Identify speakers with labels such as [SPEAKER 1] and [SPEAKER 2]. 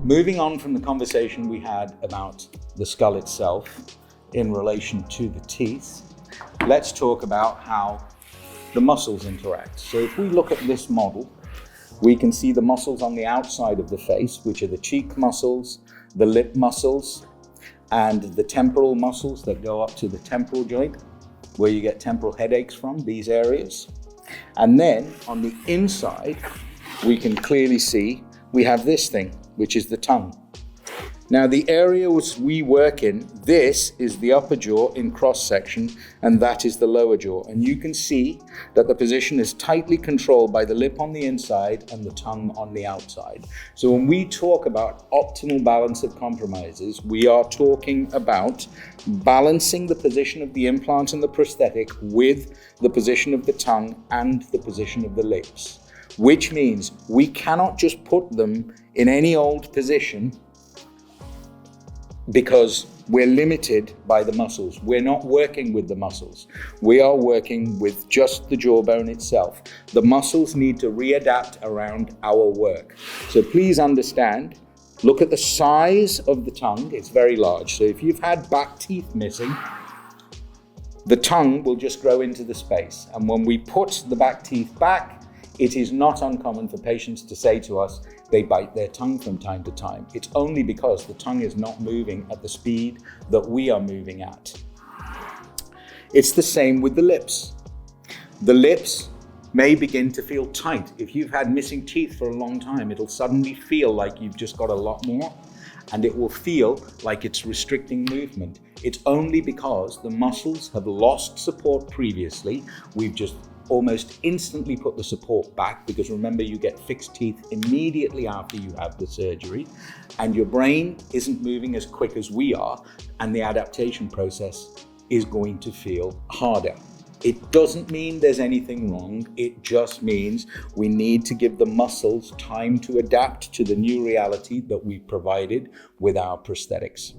[SPEAKER 1] Moving on from the conversation we had about the skull itself in relation to the teeth, let's talk about how the muscles interact. So if we look at this model, we can see the muscles on the outside of the face, which are the cheek muscles, the lip muscles, and the temporal muscles that go up to the temporal joint, where you get temporal headaches from, these areas. And then on the inside, we can clearly see we have this thing, which is the tongue. Now the areas we work in, this is the upper jaw in cross section, and that is the lower jaw. And you can see that the position is tightly controlled by the lip on the inside and the tongue on the outside. So when we talk about optimal balance of compromises, we are talking about balancing the position of the implant and the prosthetic with the position of the tongue and the position of the lips, which means we cannot just put them in any old position because we're limited by the muscles. We're not working with the muscles. We are working with just the jawbone itself. The muscles need to readapt around our work. So please understand, look at the size of the tongue. It's very large. So if you've had back teeth missing, the tongue will just grow into the space. And when we put the back teeth back, it is not uncommon for patients to say to us they bite their tongue from time to time. It's only because the tongue is not moving at the speed that we are moving at. It's the same with the lips. The lips may begin to feel tight. If you've had missing teeth for a long time, it'll suddenly feel like you've just got a lot more, and it will feel like it's restricting movement. It's only because the muscles have lost support previously. We've just almost instantly put the support back, because remember, you get fixed teeth immediately after you have the surgery, and your brain isn't moving as quick as we are, and the adaptation process is going to feel harder. It doesn't mean there's anything wrong. It just means we need to give the muscles time to adapt to the new reality that we've provided with our prosthetics.